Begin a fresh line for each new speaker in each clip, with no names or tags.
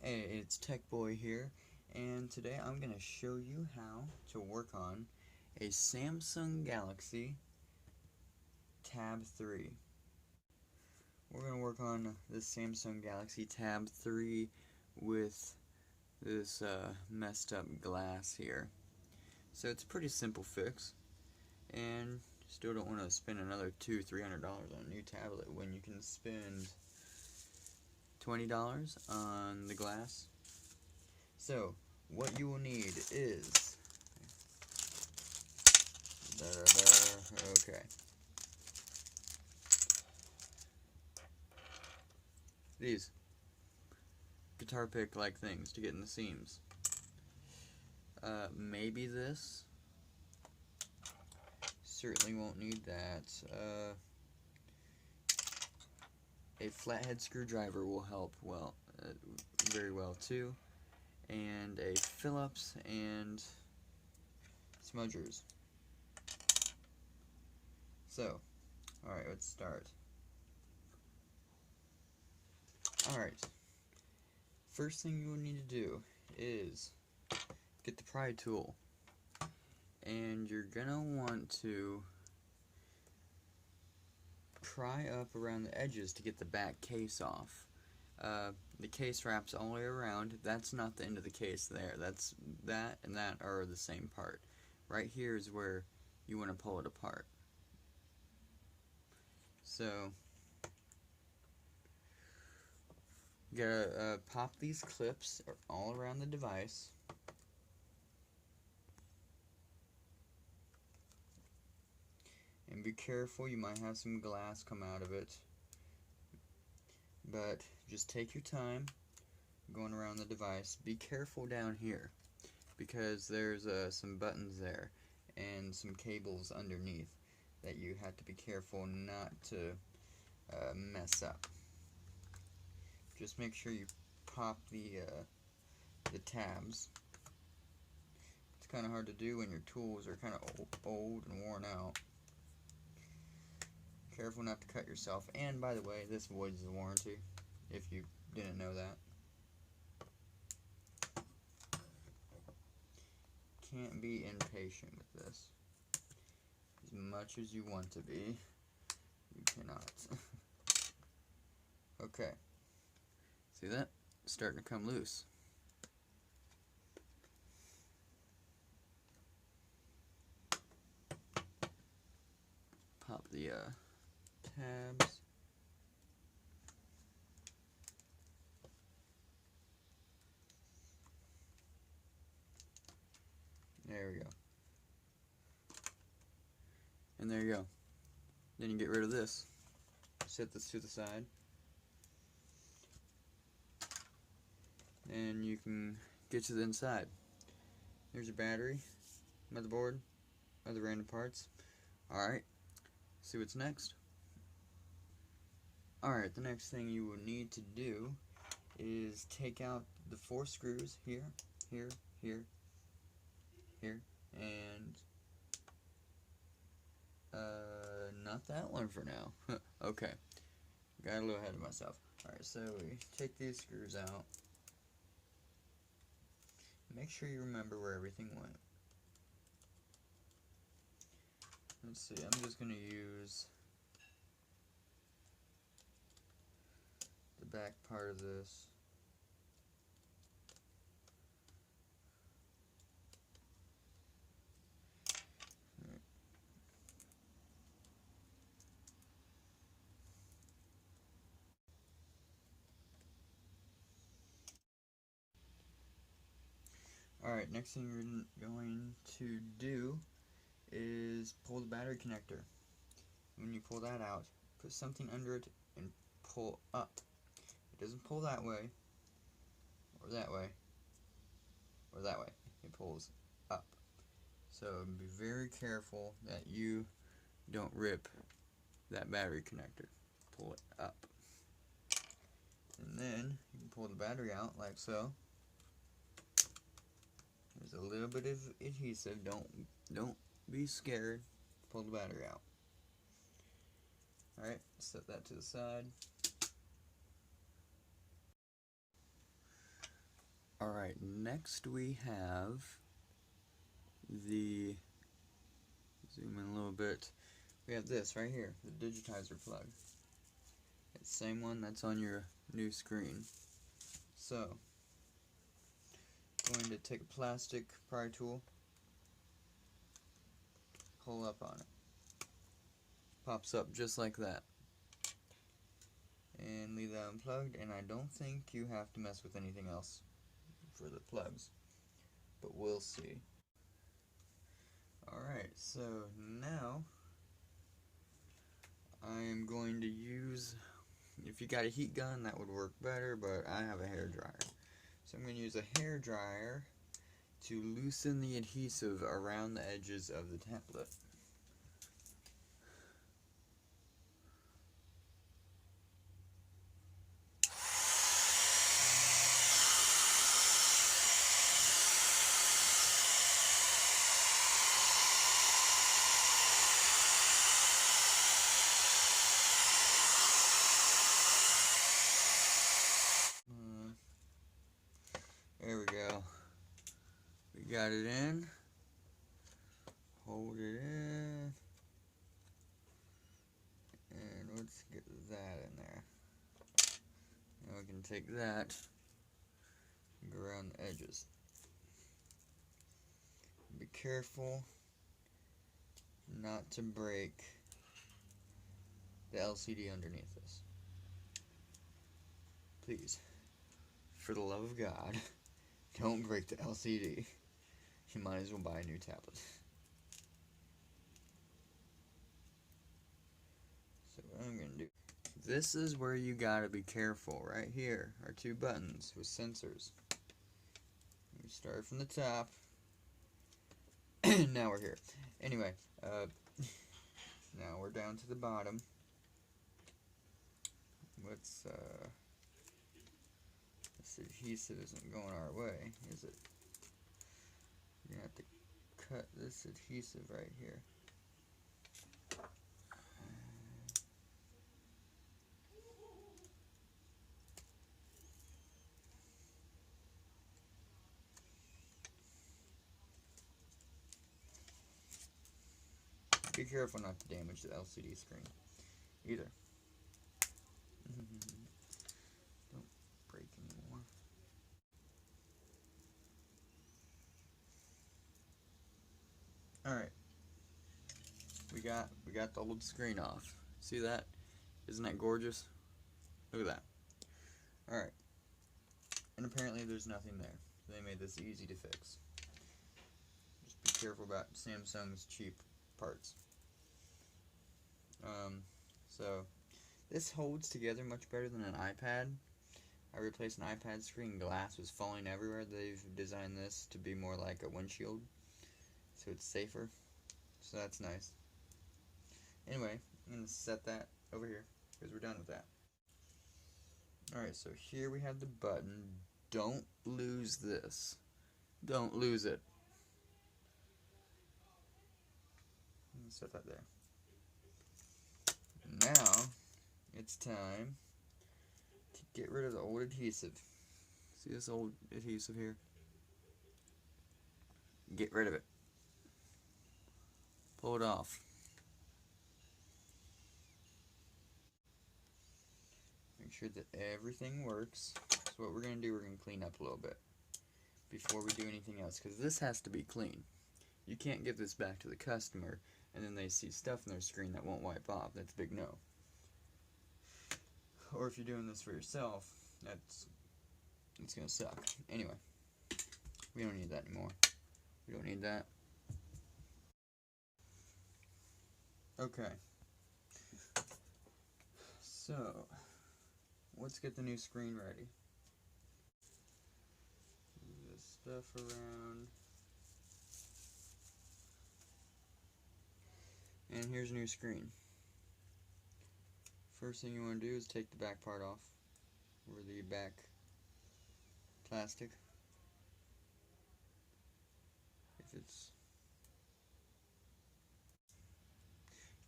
Hey, it's Tech Boy here, and today I'm going to show you how to work on a Samsung Galaxy Tab 3. We're going to work on the Samsung Galaxy Tab 3 with this messed up glass here. So it's a pretty simple fix, and still don't want to spend another $200–300 on a new tablet when you can spend $20 on the glass. So, what you will need is okay. These guitar pick like things to get in the seams. Maybe this. Certainly won't need that. A flathead screwdriver will help very well too. And a Phillips and smudgers. So, alright, let's start. Alright, first thing you will need to do is get the pry tool. And you're gonna want to pry up around the edges to get the back case off. The case wraps all the way around. That's not the end of the case there. That and that are the same part. Right here is where you want to pull it apart. So, you gotta pop these clips all around the device. And be careful, you might have some glass come out of it. But just take your time going around the device. Be careful down here, because there's some buttons there and some cables underneath that you have to be careful not to mess up. Just make sure you pop the tabs. It's kind of hard to do when your tools are kind of old and worn out. Careful not to cut yourself. And by the way, this voids the warranty, if you didn't know that. Can't be impatient with this. As much as you want to be, you cannot. Okay. See that? It's starting to come loose. Pop the tabs. There we go. And there you go. Then you get rid of this. Set this to the side. And you can get to the inside. There's your battery, motherboard, other random parts. Alright, see what's next? Alright, the next thing you will need to do is take out the 4 screws here, here, here, here, and not that one for now. Okay, got a little ahead of myself. Alright, so we take these screws out. Make sure you remember where everything went. Let's see, I'm just going to use the back part of this. Alright, next thing you're going to do is pull the battery connector. When you pull that out, put something under it and pull up. It doesn't pull that way, or that way, or that way. It pulls up. So be very careful that you don't rip that battery connector. Pull it up. And then you can pull the battery out like so. There's a little bit of adhesive. Don't be scared. Pull the battery out. Alright, set that to the side. Alright, next we have the, zoom in a little bit, we have this right here, the digitizer plug. It's the same one that's on your new screen. So, going to take a plastic pry tool, pull up on it. Pops up just like that. And leave that unplugged, and I don't think you have to mess with anything else for the plugs, but we'll see. Alright, so now I am going to use, if you got a heat gun that would work better, but I have a hair dryer. So I'm going to use a hair dryer to loosen the adhesive around the edges of the tablet. There we go. We got it in. Hold it in. And let's get that in there. Now we can take that and go around the edges. Be careful not to break the LCD underneath this. Please, for the love of God, don't break the LCD. You might as well buy a new tablet. So what I'm going to do, this is where you gotta be careful. Right here are two buttons with sensors. We start from the top. Now we're here. Anyway, now we're down to the bottom. Let's, this adhesive isn't going our way, is it? You're gonna have to cut this adhesive right here. Be careful not to damage the LCD screen either. Don't break anymore. Alright. We got the old screen off. See that? Isn't that gorgeous? Look at that. Alright. And apparently there's nothing there. So they made this easy to fix. Just be careful about Samsung's cheap parts. So this holds together much better than an iPad. I replaced an iPad screen, glass was falling everywhere. They've designed this to be more like a windshield, so it's safer. So that's nice. Anyway, I'm going to set that over here, because we're done with that. Alright, so here we have the button. Don't lose this. Don't lose it. Set that there. Now, it's time to get rid of the old adhesive. See this old adhesive here? Get rid of it. Pull it off. Make sure that everything works. So what we're going to do, we're going to clean up a little bit before we do anything else, because this has to be clean. You can't give this back to the customer and then they see stuff on their screen that won't wipe off. That's a big no. Or if you're doing this for yourself, it's gonna suck. Anyway, we don't need that anymore. We don't need that. Okay. So, let's get the new screen ready. Move this stuff around. And here's a new screen. First thing you want to do is take the back part off, or the back plastic.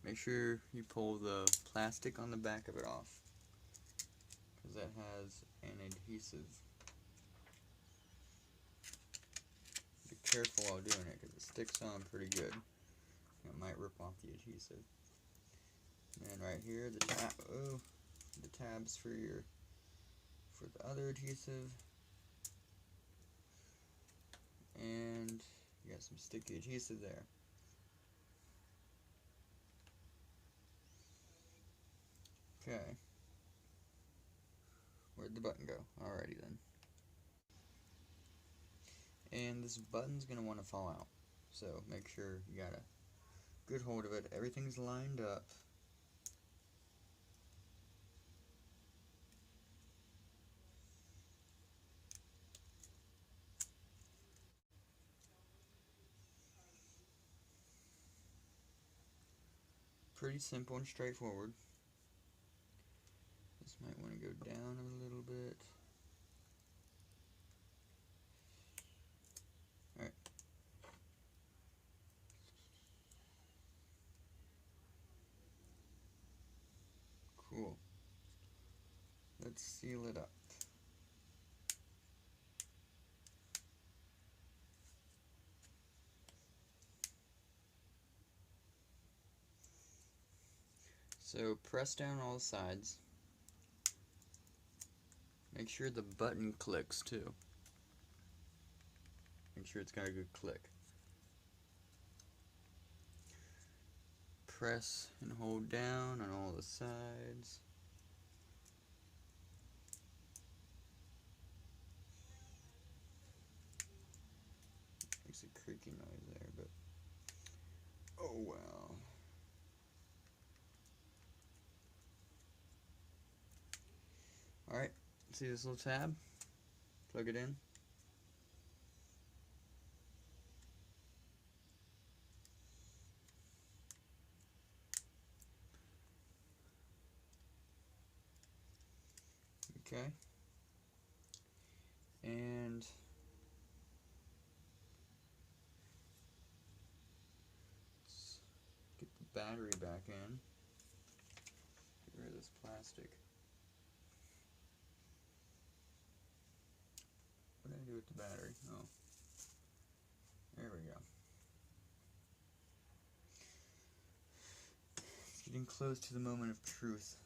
Make sure you pull the plastic on the back of it off, because that has an adhesive. careful while doing it because it sticks on pretty good. It might rip off the adhesive. And right here, the tabs for the other adhesive. And you got some sticky adhesive there. Okay. Where'd the button go? Alrighty then. And this button's gonna want to fall out. So make sure you got a good hold of it. Everything's lined up. Pretty simple and straightforward. This might want to go down a little bit. Alright. Cool. Let's seal it up. So press down all the sides. Make sure the button clicks too. Make sure it's got a good click. Press and hold down on all the sides. Makes a creaky noise there, but oh well. Alright, see this little tab? Plug it in. Okay. And let's get the battery back in. Get rid of this plastic. What did I do with the battery? Oh. There we go. It's getting close to the moment of truth.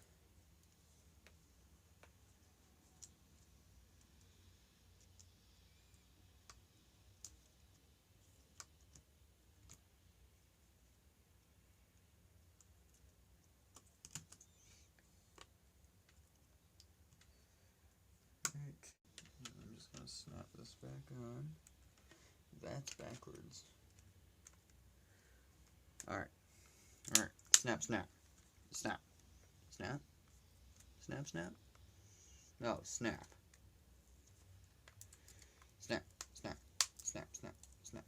I'm just going to snap this back on. That's backwards. Alright. Alright. Snap, snap. Snap. Snap. Snap, snap. No, snap. Snap, snap, snap, snap, snap,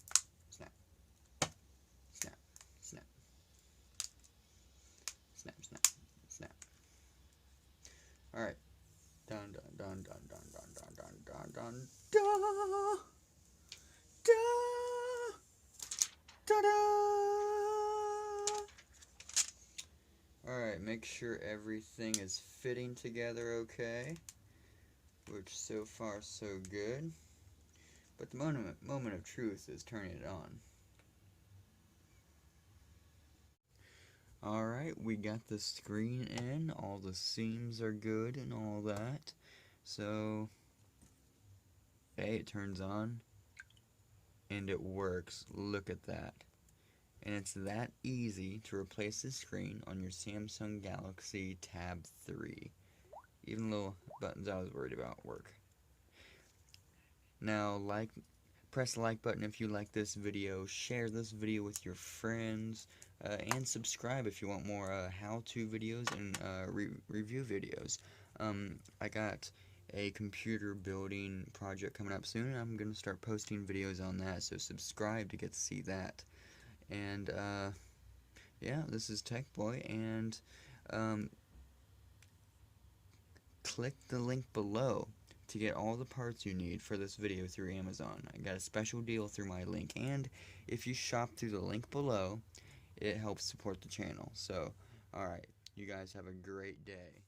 snap. Snap, snap. Snap, snap, snap. Alright. Dun dun dun dun dun dun dun dun dun dun da da da da. Alright, make sure everything is fitting together okay, which so far so good, but the moment of truth is turning it on. Alright, we got the screen in, all the seams are good and all that, so hey, it turns on and it works. Look at that. And it's that easy to replace the screen on your Samsung Galaxy Tab 3. Even little buttons I was worried about work. Now, press the like button if you like this video, share this video with your friends, and subscribe if you want more how-to videos and review videos. I got a computer building project coming up soon, and I'm going to start posting videos on that, so subscribe to get to see that. And yeah, this is Tech Boy, and click the link below to get all the parts you need for this video through Amazon. I got a special deal through my link, and if you shop through the link below, it helps support the channel. So, alright, you guys have a great day.